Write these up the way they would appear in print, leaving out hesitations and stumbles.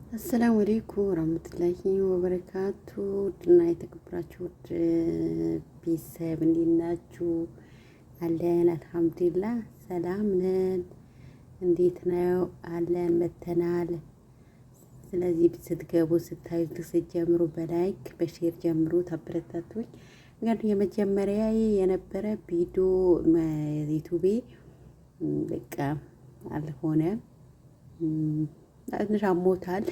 አሰላሙ አለይኩም ወራህመቱላሂ ወበረካቱ ድና የተከበራችሁ ቤተሰብ እንዴት ናችሁ? አለን አልሐምዱሊላህ ሰላም ነን። እንዴት ነው አለን መተናል። ስለዚህ ስትገቡ ስታዩ ስትጀምሩ በላይክ በሼር ጀምሩ ታበረታቱኝ። እንግዲህ የመጀመሪያ የነበረ ቪዲዮ ዩቲዩቤ በቃ አልሆነም። ትንሽ አሞታል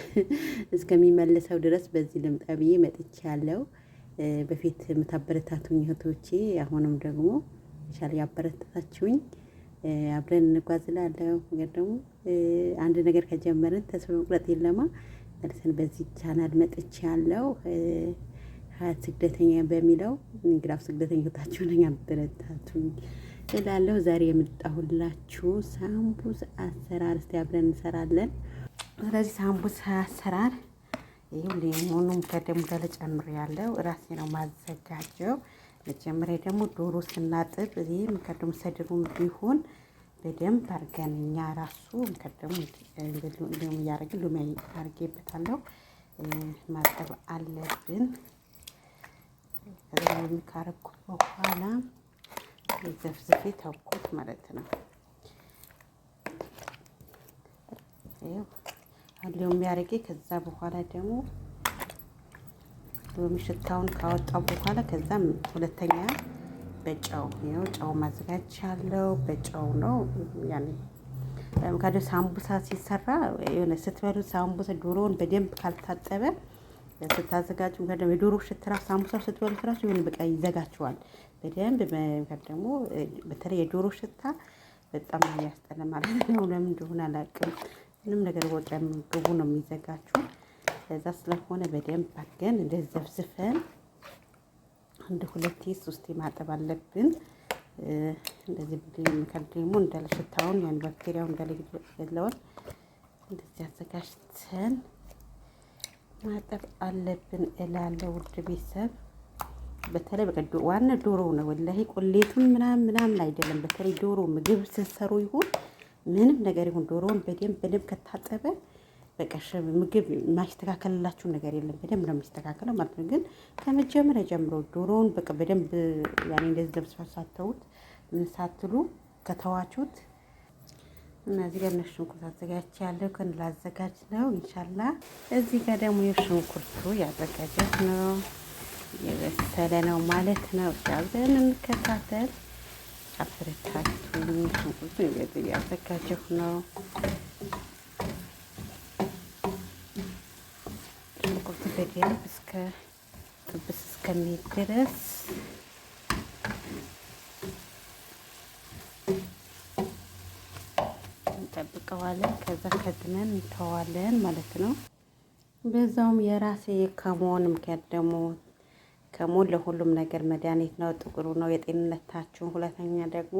እስከሚመልሰው ድረስ በዚህ ልምጣ ብዬ መጥቻለሁ። በፊት የምታበረታቱኝ እህቶቼ አሁንም ደግሞ ሻል ያበረታታችሁኝ አብረን እንጓዝላለሁ። ነገር ደግሞ አንድ ነገር ከጀመርን ተስፋ መቁረጥ የለማ መልሰን በዚህ ቻናል መጥቻለሁ። ሀያት ስግደተኛ በሚለው እንግዳው ስግደተኛ እህታችሁ ነኝ አበረታቱኝ እላለሁ። ዛሬ የምጣሁላችሁ ሳምቡስ አሰራር እስቲ አብረን እንሰራለን። ስለዚህ ሳምቡሳ አሰራር ይሄው ሌሞኑን ከደሙ ጋር ጨምሬያለሁ። ራሴ ነው ማዘጋጀው። መጀመሪያ ደግሞ ዶሮ ስናጥብ ይሄም ከደሙ ሰድሩም ቢሆን በደንብ አድርገን እኛ ራሱ ከደሙ እንደዚህ ያደርግን ሎሚ አድርጌበታለሁ ማጠብ አለብን። ከዛ ካረኩ በኋላ ዘፍዝፌ ተውኩት ማለት ነው። ይሄው አለው የሚያረጌ ከዛ በኋላ ደግሞ ሎሚ ሽታውን ካወጣው በኋላ ከዛም ሁለተኛ በጨው ነው ጨው ማዘጋጃለሁ። በጨው ነው ያኔ ካደ ሳምቡሳ ሲሰራ የሆነ ስትበሉ ሳምቡሳ ዶሮውን በደንብ ካልታጠበ ስታዘጋጁ ከደም የዶሮ ሽታ ሳምቡሳ ስትበሉ ራሱ የሆነ በቃ ይዘጋችኋል በደንብ ደግሞ በተለይ የዶሮ ሽታ በጣም ያስጠላ ማለት ነው። ለምን እንደሆነ አላውቅም። ምንም ነገር ወጣ ምግቡ ነው የሚዘጋችሁ። ለዛ ስለሆነ በደንብ አድርገን እንደዚህ ዘፍዝፈን አንድ ሁለቴ ሶስቴ ማጠብ አለብን። እንደዚህ ከደሙ እንዳለ ሽታውን ያን ባክቴሪያው እንዳለ ይገለዋል። እንደዚህ አዘጋጅተን ማጠብ አለብን እላለሁ። ውድ ቤተሰብ በተለይ በቃ ዋና ዶሮ ነው ወላሂ ቁሌቱን ምናምን አይደለም። በተለይ ዶሮ ምግብ ስትሰሩ ይሁን ምንም ነገር ይሁን ዶሮውን በደንብ ከታጠበ በቃ ምግብ ማስተካከልላችሁ ነገር የለም። በደንብ ነው የሚስተካከለው ማለት ነው። ግን ከመጀመሪያ ጀምሮ ዶሮውን በቃ በደንብ ያኔ እንደዚህ ደብስፋ ሳተውት ምን ሳትሉ ከተዋችሁት እና እዚህ ጋር ነጭ ሽንኩርት አዘጋጅቻለሁ። ከን ላዘጋጅ ነው ኢንሻአላህ። እዚህ ጋር ደግሞ የሽንኩርቱ ያዘጋጀት ነው የበሰለ ነው ማለት ነው። አብረን እንከታተል። አበረታቱኝ። ሽንኩርቱ ያዘጋጀሁ ነው። ሽንኩርቱ በደንብ እስከ ጥብስ እስከሚል ድረስ እንጠብቀዋለን። ከዛ ከድነን እንተዋለን ማለት ነው። በዛውም የራሴ ከመሆን ምክንያት ደግሞ ከሞን ለሁሉም ነገር መድኃኒት ነው። ጥቁሩ ነው የጤንነታችሁ። ሁለተኛ ደግሞ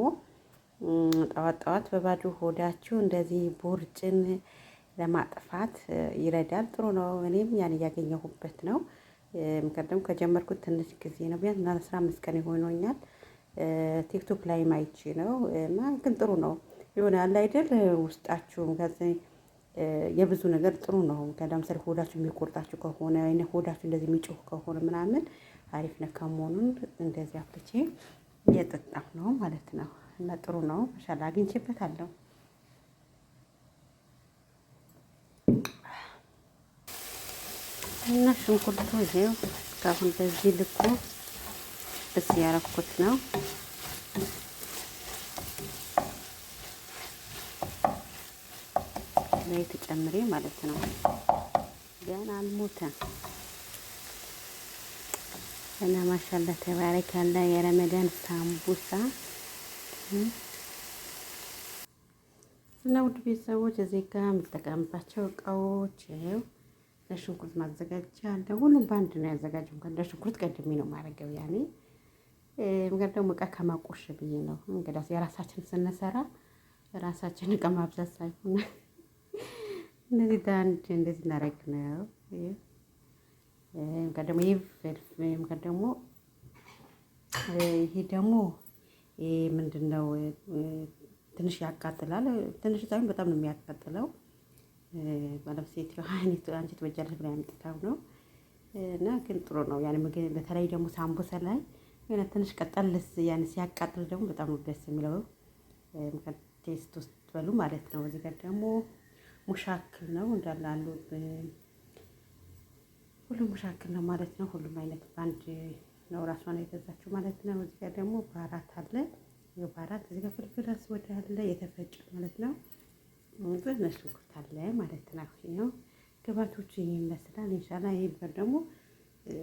ጠዋት በባዶ ሆዳችሁ እንደዚህ ቦርጭን ለማጥፋት ይረዳል። ጥሩ ነው። እኔም ያን እያገኘሁበት ነው። ምክንያቱም ከጀመርኩት ትንሽ ጊዜ ነው። ቢያንስ 15 ቀን ይሆነኛል። ቲክቶክ ላይ ማይቼ ነው እና ግን ጥሩ ነው ይሆናል አይደል? ውስጣችሁ ከዚህ የብዙ ነገር ጥሩ ነው። ለምሳሌ ሆዳችሁ የሚቆርጣችሁ ከሆነ አይነ ሆዳችሁ እንደዚህ የሚጮህ ከሆነ ምናምን አሪፍ ነው። ከመሆኑን እንደዚህ አፍልቼ እየጠጣሁ ነው ማለት ነው እና ጥሩ ነው። ማሻአላ አግኝቼበታለሁ። እና ሽንኩርቱ ይሄው እስካሁን በዚህ ልኩ ብስ ያረኩት ነው። ላይ ተጨምሬ ማለት ነው። ገና አልሞተም እና ማሻአላ ተባረካላ። የረመዳን ሳምቡሳ እና ውድ ቤተሰቦች እዚህ ጋር የምጠቀምባቸው እቃዎች ይኸው ለሽንኩርት ማዘጋጃ አለ። ሁሉም በአንድ ነው ያዘጋጀው። እንኳን ለሽንኩርት ቀድሜ ነው ማድረገው ያኔ እንግዲህ ደግሞ እቃ ከማቆሽ ብዬ ነው። እንግዲህ የራሳችን ስንሰራ ራሳችን እቃ ማብዛት ሳይሆን እንደዚህ ዳንድ እንደዚህ እናደርግ ነው። ደግሞ ይሄ ደግሞ ምንድነው ትንሽ ያቃጥላል። ትንሽ ሳይሆን በጣም ነው የሚያቃጥለው። ባለቤቴ አንቺ ትወጃለሽ ብላ ያምጥታው ነው እና ግን ጥሩ ነው። ያን ምግብ በተለይ ደግሞ ሳምቡሳ ላይ የሆነ ትንሽ ቀጠልስ ያን ሲያቃጥል ደግሞ በጣም ነው ደስ የሚለው ቴስት ውስጥ በሉ ማለት ነው። እዚህ ጋር ደግሞ ሙሻክል ነው እንዳለ አሉ ሁሉም ሙሻክል ነው ማለት ነው። ሁሉም አይነት ባንድ ነው ራሷን የገዛችው ማለት ነው። እዚህ ጋር ደግሞ ባራት አለ የባራት እዚህ ጋር ፍልፍል አስወድ አለ የተፈጨ ማለት ነው። በነሱ ሽንኩርት አለ ማለት ነው። ይሄው ግባቶቹ ይመስላል። ኢንሻአላህ ይሄ ብር ደግሞ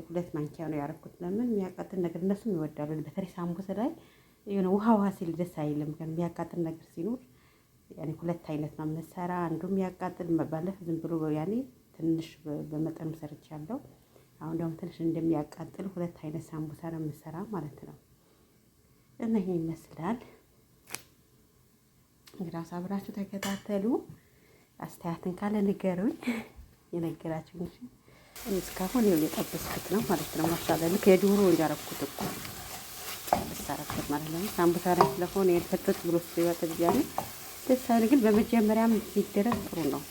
2 ማንኪያ ነው ያደረኩት። ለምን የሚያቃጥል ነገር እነሱም ይወዳሉ። በተለይ ሳምቡሳ ላይ የሆነ ውሃ ሲል ደስ አይልም። ግን የሚያቃጥል ነገር ሲኖር ያኔ 2 አይነት ነው የምሰራ። አንዱም የሚያቃጥል ባለፈ ዝም ብሎ ያኔ ትንሽ በመጠኑ ሰርቻለሁ። አሁን ደግሞ ትንሽ እንደሚያቃጥል 2 አይነት ሳምቡሳ ነው የምሰራ ማለት ነው። እና ይሄ ይመስላል። እንግዲህ አብራችሁ ተከታተሉ። አስተያየትን ካለ ንገሩኝ። የነገራችሁ እንጂ እስካሁን ይኸው የጠበስኩት ነው ማለት ነው። ማሻአላ ልክ የዶሮ እንዳረኩት እኮ ተሰራበት ማለት ነው። ሳምቡሳ ላይ ስለሆነ የፈጠጥ ብሎ ሲወጣ ቢያኔ ደስ አይል። ግን በመጀመሪያም ሲደረግ ጥሩ ነው።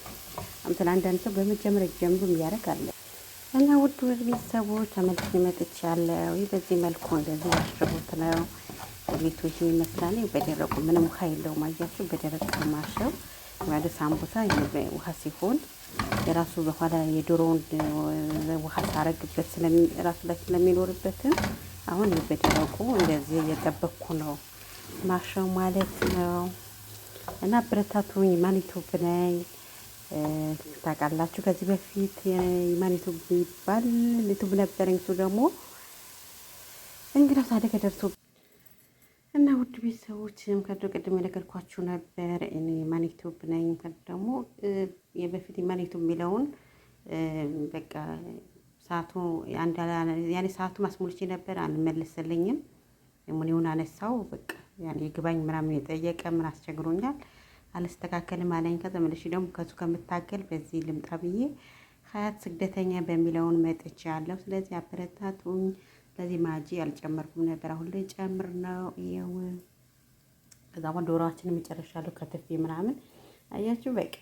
አምጥላ አንዳንድ ሰው በመጀመሪያ ጀምሮ የሚያደርግ አለ እና ውድ ቤተሰቦች ተመልሼ መጥቻለሁ። በዚህ መልኩ እንደዚህ ያሽሩት ነው ቤቱ ይመስላል። በደረቁ ምንም ውሃ የለውም። አያችሁ በደረቅ ማሸው ወደ ሳምቡሳ ውሃ ሲሆን የራሱ በኋላ የዶሮውን ውሃ ሳረግበት ራሱ ላይ ስለሚኖርበትም አሁን በደረቁ እንደዚህ እየጠበቅኩ ነው ማሸው ማለት ነው። እና አበረታቱኝ። ማኒቱብ ነኝ ታውቃላችሁ። ከዚህ በፊት ማኒቱብ ይባል ዩቲዩብ ነበረኝ። እሱ ደግሞ እንግዲህ ታዲያ ከደርሶ እና ውድ ቤተሰቦች ቅድም የነገርኳችሁ ነበር። እኔ ማኒቱብ ነኝ። ደግሞ የበፊት ማኒቱብ የሚለውን በቃ ሰዓቱ ያኔ ሰዓቱ ማስሞልቼ ነበር አልመለሰልኝም። የሙኒውን አነሳው በቃ ያኔ ግባኝ ምናምን የጠየቀ ምን አስቸግሮኛል አልስተካከልም አለኝ። ከዛ መልሼ ደግሞ ከሱ ከምታገል በዚህ ልምጣ ብዬ ሀያት ስግደተኛ በሚለውን መጥቼ ያለው። ስለዚህ አበረታቱኝ። ስለዚህ ማጂ አልጨመርኩም ነበር። አሁን ላይ ጨምር ነው ይሄው። ከዛ በኋላ ዶሮአችንን መጨረሻለሁ ከትፌ ምናምን አያችሁ። በቃ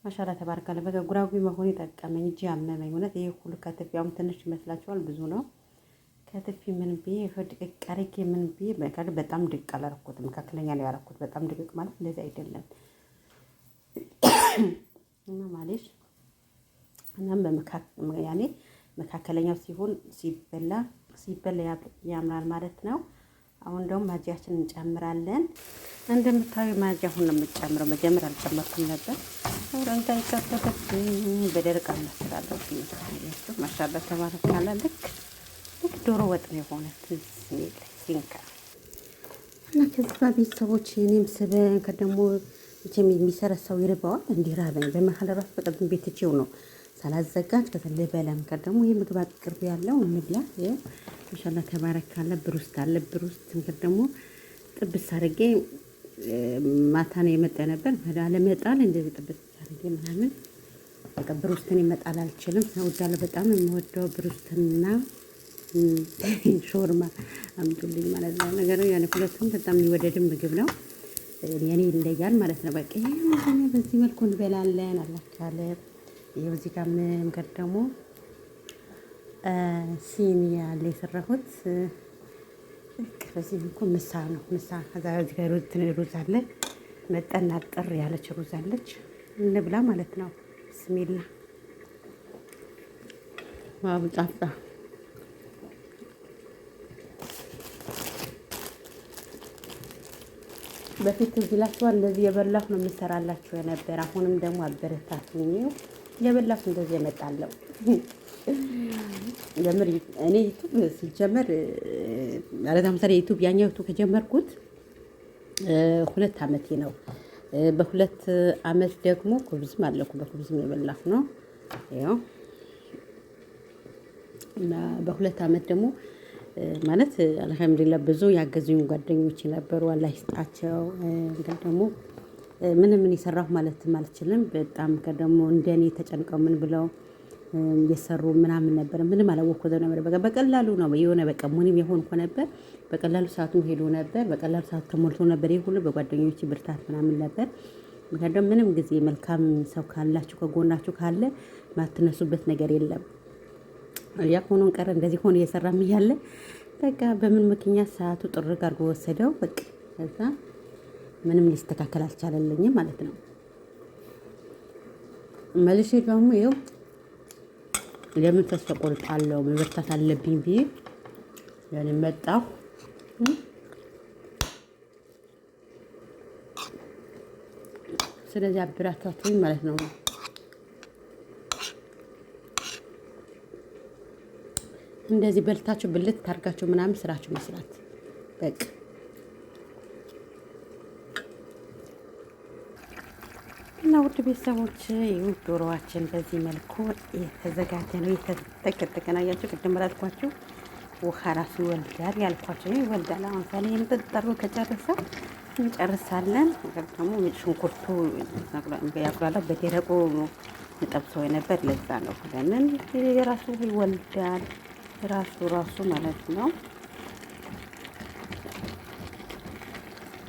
ማሻአላ ተባረካለ። በቃ ጉራጉ መሆን ይጠቀመኝ እንጂ አመመኝ እውነት። ይሄ ሁሉ ከትፌ አሁን ትንሽ ይመስላችኋል፣ ብዙ ነው። ከትፌ ምን ብዬ ፈድቅ ቀርጌ ምን ብዬ በጣም ድቅ አላረኩትም። መካከለኛ ነው ያረኩት። በጣም ድቅቅ ማለት እንደዚህ አይደለም እና ማለሽ እናም ያኔ መካከለኛው ሲሆን ሲበላ ያምራል ማለት ነው። አሁን ደግሞ ማጂያችንን እንጨምራለን። እንደምታዩ ማጂ አሁን ነው የምጨምረው። መጀመሪያ አልጨመርኩም ነበር። አሁን ታይካተበት በደረቅ አመስላለሁ። ማሻአላ ተባረካለ። ልክ ዶሮ ወጥ ነው የሆነ ሲንካ እና ከዛ ቤተሰቦች እኔም ስበን ከደሞ እቺም የሚሰራ ሰው ይርባዋል። እንዲራበኝ በመሀል ራሱ በቀደም ቤትቼው ነው ሳላዘጋጅ ከተለ በለም ከደሞ የምግብ አቅርብ ያለው እንብላ። ኢንሻአላህ ተባረካለ። ብሩስት አለ። ብሩስት እንግዲህ ደግሞ ጥብስ አድርጌ ማታ ነው የመጣ ነበር። ለመጣል እንደዚህ ጥብስ አድርጌ ምናምን በቃ ብሩስትን ይመጣል አልችልም። ሰውዳለ በጣም የምወደው ብሩስትና ሾርማ አምጡልኝ ማለት ነው። ነገር ያኔ ሁለቱም በጣም የሚወደድ ምግብ ነው። የኔ ይለያል ማለት ነው። በቃ በዚህ መልኩ እንበላለን። አላህ ካለ ይሄው እዚህ ጋር መንገድ ደግሞ ሲኒ ያለ የሰራሁት በዚህ መልኩ ምሳ ነው። ምሳ ከዛ እዚህ ጋር ሩዝ አለ። መጠን አጥር ያለች ሩዝ አለች። እንብላ ማለት ነው። ብስሚላ ዋው ጣፍጣ በፊት እዚህ ላችኋል እንደዚህ የበላሁ ነው የምሰራላችሁ የነበር። አሁንም ደግሞ አበረታቱኝ። የበላሁ እንደዚህ እመጣለሁ። ጀምር እኔ ዩቲዩብ ሲጀመር ማለት አሁን ዩቲዩብ ያኛው ዩቲዩብ ከጀመርኩት 2 አመቴ ነው። በ2 አመት ደግሞ ኩብዝም አለኩ። በኩብዝም የበላሁ ነው ያው እና በ2 አመት ደግሞ ማለት አልሐምዱሊላህ ብዙ ያገዙኝ ጓደኞች ነበሩ። አላህ ይስጣቸው። ግን ደግሞ ምንም ምን ይሰራሁ ማለት አልችልም። በጣም ከደሞ እንደኔ ተጨንቀው ምን ብለው የሰሩ ምናምን ነበር። ምንም አላወቅኩትም ነበር። በቃ በቀላሉ ነው የሆነ በቃ ሙኒም የሆንኩ ነበር። በቀላሉ ሰዓቱን ሄዶ ነበር። በቀላሉ ሰዓት ተሞልቶ ነበር። ይሄ ሁሉ በጓደኞች ብርታት ምናምን ነበር። ምክንያቱም ምንም ጊዜ መልካም ሰው ካላችሁ ከጎናችሁ ካለ ማትነሱበት ነገር የለም። ያ ሆኖን ቀረ እንደዚህ ሆኖ እየሰራም እያለ በቃ በምን ምክንያት ሰዓቱ ጥርግ አድርጎ ወሰደው። በቃ ከዛ ምንም ሊስተካከል አልቻለልኝም ማለት ነው። መልሼ ደግሞ ይኸው ለምን ተስፋ ቆርጣለሁ መበርታት አለብኝ ብዬ ያኔ መጣሁ። ስለዚህ አበራታቱኝ ማለት ነው። እንደዚህ በልታችሁ ብልት ታርጋችሁ ምናምን ስራችሁ መስራት በቃ እና ውድ ቤተሰቦች ይኸው ዶሮዋችን በዚህ መልኩ የተዘጋጀ ነው። የተጠቀጠቀ ነው። አያችሁ ቅድም እላልኳችሁ ውሃ ራሱ ይወልዳል ያልኳቸው ይወልዳል። አሁን ሳሌ የምጠጠሩ ከጨረሰ እንጨርሳለን። ደግሞ ሽንኩርቱ ያቁላላ በደረቁ ጠብሰው የነበር ለዛ ነው። ለምን የራሱ ይወልዳል ራሱ ማለት ነው።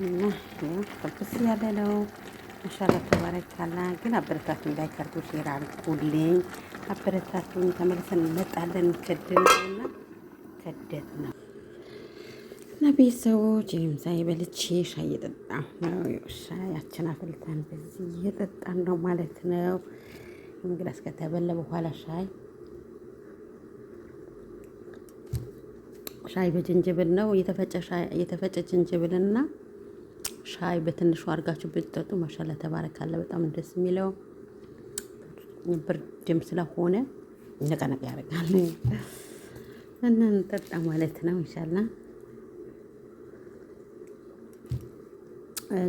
እና ጥብስ ያለ ነው። ማሻአላ ተባረካላ። ግን አበረታቱኝ፣ ላይክ አድርጉ፣ ሼር አድርጉልኝ። አበረታቱኝ። ተመልሰን እንመጣለን። ከደነውና ከደት ነው እና ቤተሰቦች ሻይ በልቼ ሻይ እየጠጣሁ ነው። ሻያችን አፍልተን በዚህ እየጠጣን ነው ማለት ነው። እንግዲህ እስከተበለ በኋላ ሻይ በጅንጅብል ነው የተፈጨ ጅንጅብልና ሻይ በትንሹ አድርጋችሁ ብትጠጡ ማሻአላ ተባረካለ። በጣም ደስ የሚለው ብርድም ስለሆነ ነቀነቅ ያደርጋል እና እንጠጣ ማለት ነው ኢንሻአላህ።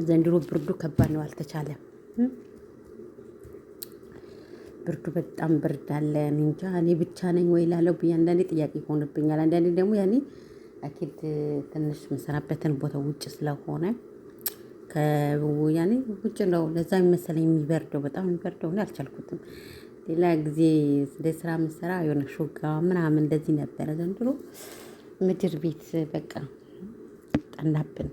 ዘንድሮ ብርዱ ከባድ ነው፣ አልተቻለም። ብርዱ በጣም ብርድ አለ። እንጃ እኔ ብቻ ነኝ ወይ ላለው አንዳንዴ ጥያቄ ይሆንብኛል። አንዳንዴ ደግሞ ያኔ አኪድ ትንሽ መሰራበትን ቦታ ውጭ ስለሆነ ያኔ ውጭ ነው። ለዛ መሰለኝ የሚበርደው፣ በጣም የሚበርደው ነው። አልቻልኩትም። ሌላ ጊዜ እንደ ስራ መሰራ የሆነ ሹጋ ምናምን እንደዚህ ነበረ። ዘንድሮ ምድር ቤት በቃ ጠናብን።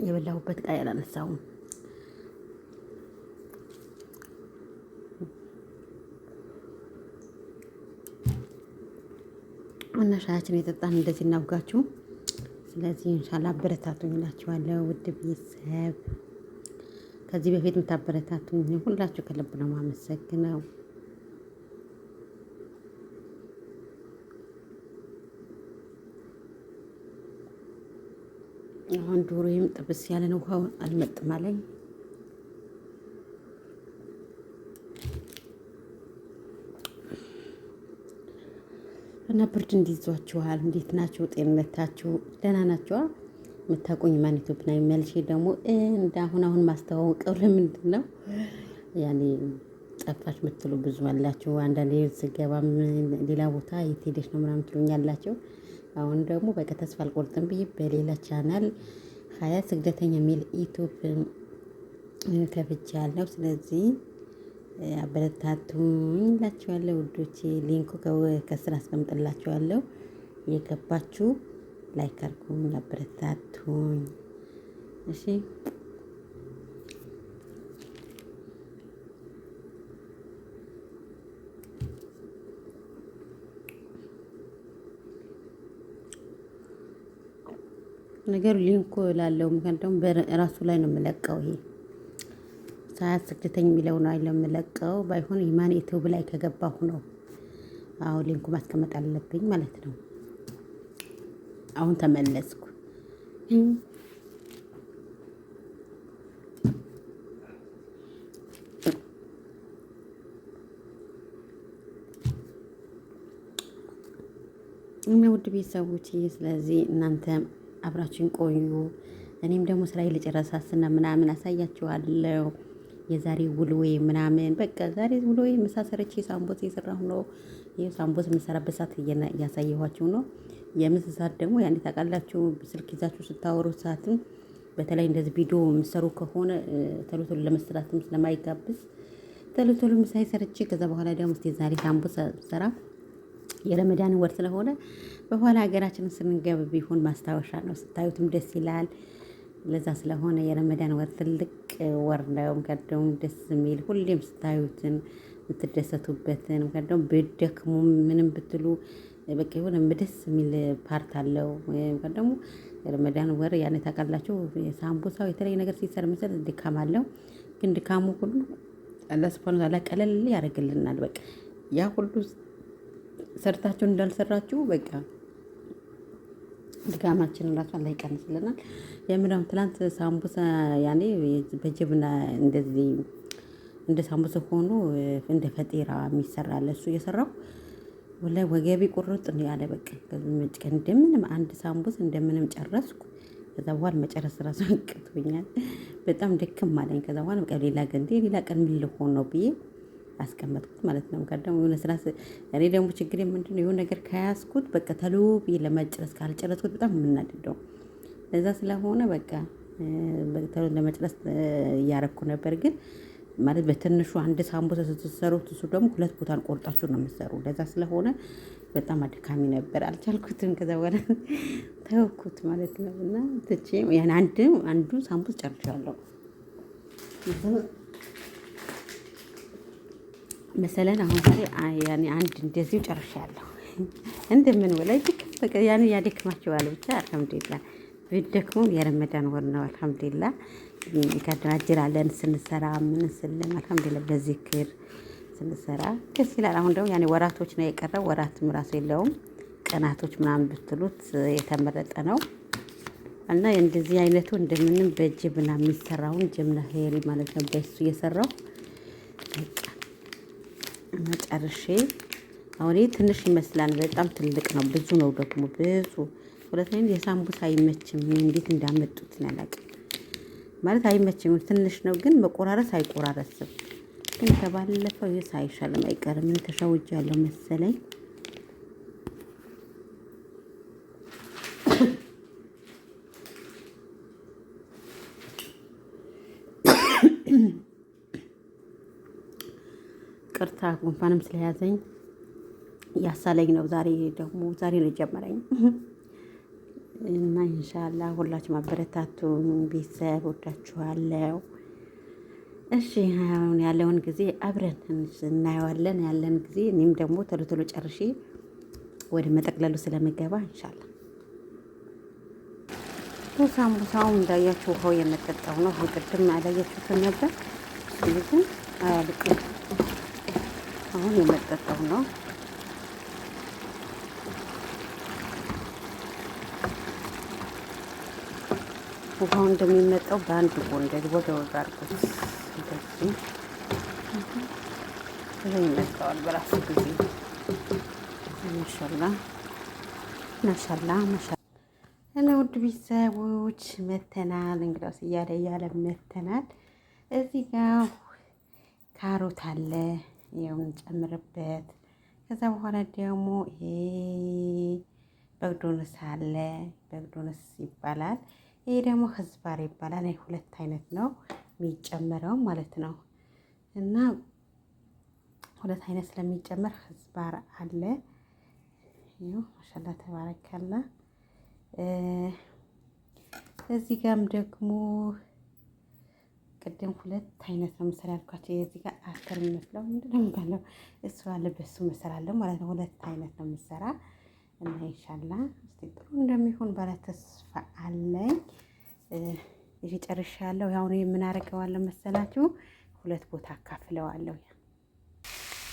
የበላሁበት ቃይ አላነሳውም እና ሻያችን የጠጣን እንደዚህ እናውጋችሁ። ስለዚህ ኢንሻአላህ አበረታቱኝ እላችኋለሁ ውድ ቤተሰብ። ከዚህ በፊት የምታበረታቱኝ ሁላችሁ ከልብ ነው የማመሰግነው። አሁን ዶሮዬም ጥብስ ያለ ነው። ውሃው አልመጥም አለኝ እና ብርድ እንዲይዟችኋል። እንዴት ናችሁ? ጤንነታችሁ ደህና ናችኋ? የምታውቁኝ ማን ኢትዮጵያ መልሼ ደግሞ አሁን ማስተዋወቀው ለምንድን ነው ያኔ ጠፋች የምትሉ ብዙ አላችሁ። አንዳንዴ ስገባም ሌላ ቦታ የት ሄደሽ ነው ምናምን ትሉኛላችሁ። አሁን ደግሞ በቃ ተስፋ አልቆርጥም ብዬ በሌላ ቻናል ሀያት ስግደተኛ የሚል ዩቲዩብ ከፍቻለሁ። ስለዚህ አበረታቱኝ እላችኋለሁ ውዶቼ። ሊንኩ ከስር አስቀምጥላችኋለሁ። የገባችሁ ላይክ አድርጉኝ፣ አበረታቱኝ። እሺ ነገሩ ሊንኩ ላለው ምክንያቱም በራሱ ላይ ነው የምለቀው። ይሄ ሀያት ስግደተኛ የሚለው ነው አይደለም የምለቀው። ባይሆን ኢማን ዩቲዩብ ላይ ከገባሁ ነው። አሁን ሊንኩ ማስቀመጥ አለብኝ ማለት ነው። አሁን ተመለስኩ። እና ውድ ቤተሰቦች ስለዚህ እናንተ አብራችሁን ቆዩ። እኔም ደግሞ ስራዬ ልጨረሳስና ምናምን አሳያችኋለሁ። የዛሬ ውሎዬ ምናምን በቃ ዛሬ ውሎዬ ምሳ ሰርቼ ሳምቦስ እየሰራሁ ነው። ይሄ ሳምቦስ የምሰራበት ሰዓት እያሳየኋችሁ ነው። የምሳ ሰዓት ደግሞ ያኔ ታውቃላችሁ ስልክ ይዛችሁ ስታወሩ ሰዓትም በተለይ እንደዚህ ቪዲዮ የምሰሩ ከሆነ ቶሎ ቶሎ ለመስራትም ስለማይጋብዝ ቶሎ ቶሎ ምሳ ሰርቼ ከዛ በኋላ ደግሞ እስቲ ዛሬ ሳምቦስ ሰራ የረመዳን ወር ስለሆነ በኋላ ሀገራችንን ስንገብ ቢሆን ማስታወሻ ነው። ስታዩትም ደስ ይላል። ለዛ ስለሆነ የረመዳን ወር ትልቅ ወር ነው። ምክንያቱም ደስ የሚል ሁሌም ስታዩትን የምትደሰቱበትን ምክንያቱም ብትደክሙ ምንም ብትሉ በቃ የሆነ ደስ የሚል ፓርት አለው። ደግሞ ረመዳን ወር ያኔ ታውቃላችሁ ሳምቡሳው የተለየ ነገር ሲሰራ መሰለኝ ድካም አለው። ግን ድካሙ ሁሉ አላህ ሱብሃነሁ ወተዓላ ቀለል ያደርግልናል። በቃ ያ ሁሉ ሰርታችሁ እንዳልሰራችሁ በቃ ድካማችንን ራሱ አላህ ይቀንስልናል። የምራም ትላንት ሳምቡሳ ያኔ በጀብና እንደዚህ እንደ ሳምቡሳ ሆኖ እንደ ፈጢራ የሚሰራ አለ እሱ እየሰራው ወላሂ ወገቤ ቁርጥ ነው ያለ። በቃ ከዚህ እንደምንም አንድ ሳምቡስ እንደምንም ጨረስኩ። ከዛ በኋላ መጨረስ ራሱ አቅቶኛል። በጣም ድክም አለኝ። ከዛ በኋላ በቃ ሌላ ቀን ምን ልሆን ነው ብዬ አስቀመጥኩት ማለት ነው። ደግሞ የሆነ ስራ እኔ ደግሞ ችግሬ ምንድነው የሆነ ነገር ከያዝኩት በቃ ተሎ ብዬ ለመጨረስ ካልጨረስኩት በጣም የምናድደው ለዛ ስለሆነ በቃ ተሎ ለመጨረስ እያረኩ ነበር። ግን ማለት በትንሹ አንድ ሳምቡሳ ስትሰሩት እሱ ደግሞ 2 ቦታ ቆርጣችሁ ነው የምትሰሩ። ለዛ ስለሆነ በጣም አድካሚ ነበር፣ አልቻልኩትም። ከዛ በኋላ ተውኩት ማለት ነው። እና ትቼ ያን አንዱ ሳምቡስ ጨርሻለሁ መሰለን። አሁን ዛሬ ያኔ አንድ እንደዚሁ ጨርሻለሁ። እንደምን ወላይ በቃ ያኔ ያደክማችኋል። ብቻ አልሐምዱሊላህ ብትደክሙም የረመዳን ወር ነው። አልሐምዱሊላህ ከድራጅራለን ስንሰራ ምን ስለም አልሐምዱሊላህ በዚክር ስንሰራ ደስ ይላል። አሁን ደግሞ ያኔ ወራቶች ነው የቀረው። ወራትም ራሱ የለውም ቀናቶች ምናምን ብትሉት የተመረጠ ነው። እና እንደዚህ አይነቱ እንደምንም በጅብና የሚሰራውን ጀምና ሄሪ ማለት ነው በሱ እየሰራው መጨረሻ አሁን ትንሽ ይመስላል፣ በጣም ትልቅ ነው። ብዙ ነው ደግሞ ብዙ ሁለተኛ የሳምቡሳ አይመችም። እንዴት እንዳመጡት ያላቀ ማለት አይመችም። ትንሽ ነው ግን መቆራረስ አይቆራረስም። ግን ከባለፈው ሳይሻልም አይቀርም። ምን ተሻውጃለሁ መሰለኝ። ቅርታ ጉንፋንም ስለያዘኝ ያሳለኝ ነው። ዛሬ ነው የጀመረኝ እና ኢንሻአላህ ሁላችሁም አበረታቱኝ። ቤተሰብ ወዳችኋለሁ። እሺ አሁን ያለውን ጊዜ አብረን እናየዋለን። ያለን ጊዜ እኔም ደግሞ ቶሎ ጨርሼ ወደ መጠቅለሉ ስለምገባ ኢንሻአላህ ሳምቡሳው እንዳያችሁ ውሃው የመጠጣው ነው። ቅድም አላያችሁትም ነበር። ስለዚህ አሁን የመጠጣው ነው። ውሃው እንደሚመጣው በአንድ ጎን እንደዚህ ወደ አድርጉት። እንደዚህ ይመጣዋል በራሱ ጊዜ። ማሻአላህ እና ውድ ቤተሰቦች መተናል። እንግዲያውስ እያለ መተናል። እዚህ ጋር ካሮት አለ ይኸው እንጨምርበት። ከዛ በኋላ ደግሞ ይሄ በግዶንስ አለ። በግዶንስ ይባላል። ይሄ ደግሞ ህዝባር ይባላል። 2 አይነት ነው የሚጨመረው ማለት ነው። እና 2 አይነት ስለሚጨመር ህዝባር አለ። ይኸው ማሻአላህ ተባረከላ። እዚህ ጋርም ደግሞ ቅድም 2 አይነት ነው መሰል ያልኳቸው። የዚህ ጋር አተር የሚመስለው ምንድነው የሚባለው እሱ አለ። በሱ መሰላለሁ ማለት ነው። 2 አይነት ነው የምሰራ እና ኢንሻአላህ እስቲ ጥሩ እንደሚሆን ባለ ተስፋ አለኝ። ይሄ ጨርሻለሁ። ያው ነው ምን አደርገዋለሁ መሰላችሁ 2 ቦታ አካፍለዋለሁ።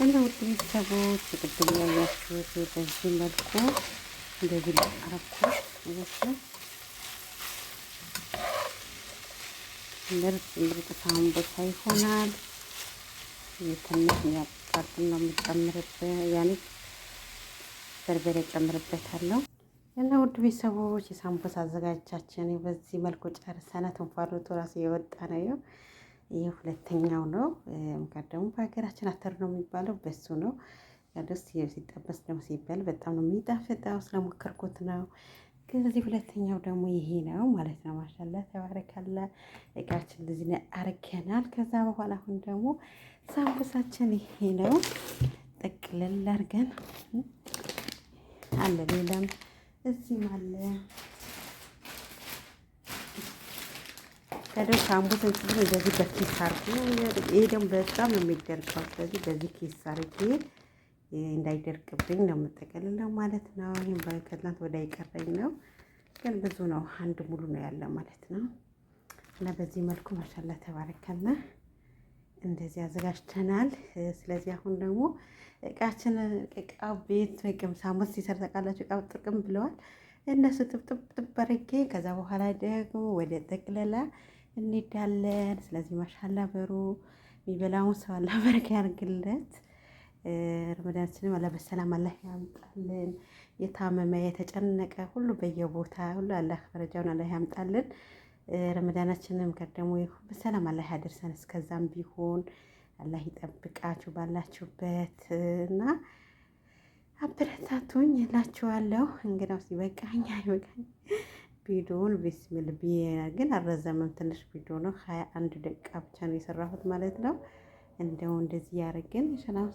እና ውድ ቤተሰቦች ቅድም ያያችሁት በዚህ መልኩ እንደዚህ አረኩት ይመስላል። ምርጥ ሳምቡሳ ይሆናል። ትንሽ ያቃጥል ነው የምጨምርበት፣ ያኔ በርበሬ ጨምርበታለሁ። እና ውድ ቤተሰቦች የሳምቡሳ አዘጋጃችን በዚህ መልኩ ጨርሰናል። እንፋሎቱ ራሱ የወጣ ነው። ይሄ 2ኛው ነው። ደግሞ በሀገራችን አተር ነው የሚባለው በሱ ነው። ደስ ሲጠበስ ደግሞ ሲበል በጣም ነው የሚጣፍጠው። ስለሞከርኩት ነው። ከዚህ 2ኛው ደግሞ ይሄ ነው ማለት ነው። ማሻአላህ ተባረካላ። እቃችን እንደዚህ አርገናል። ከዛ በኋላ አሁን ደግሞ ሳምቡሳችን ይሄ ነው። ጠቅልል አድርገን አለ ሌላም እዚህም አለ ከደው ሳምቡስ እንትን እንደዚህ በኪስ አርጉ። ይሄ ደግሞ በጣም ነው የሚደርቀው። ስለዚህ በዚህ ኪስ አርጌ እንዳይደርቅብኝ ነው የምጠቀልለው ማለት ነው። ይሄን ከትናንት ወዲያ የቀረኝ ነው፣ ግን ብዙ ነው፣ አንድ ሙሉ ነው ያለ ማለት ነው። እና በዚህ መልኩ ማሻላ ተባረከና እንደዚህ አዘጋጅተናል። ስለዚህ አሁን ደግሞ እቃው ቤት ወይም ሳሙስ ሲሰር ታውቃላችሁ፣ እቃው ጥቅም ብለዋል እነሱ ጥብጥብ አድርጌ ከዛ በኋላ ደግሞ ወደ ጠቅለላ እንሄዳለን። ስለዚህ ማሻላ በሩ የሚበላውን ሰው አላህ በረካ ያርግለት። ረመዳናችንም አላህ በሰላም አላህ ያምጣልን። የታመመ የተጨነቀ ሁሉ በየቦታ ሁሉ አላህ ፈረጃውን አላህ ያምጣልን። ረመዳናችንም ቀደሙ በሰላም አላህ ያደርሰን። እስከዛም ቢሆን አላህ ይጠብቃችሁ ባላችሁበት እና አበረታቱኝ እላችኋለሁ። እንግዲያውስ ይበቃኝ አይበቃኝ ቪዲዮውን ቢስሚል ግን አልረዘመም፣ ትንሽ ቪዲዮ ነው። 21 ደቂቃ ብቻ ነው የሰራሁት ማለት ነው። እንደው እንደዚህ ያደርግን ሰላም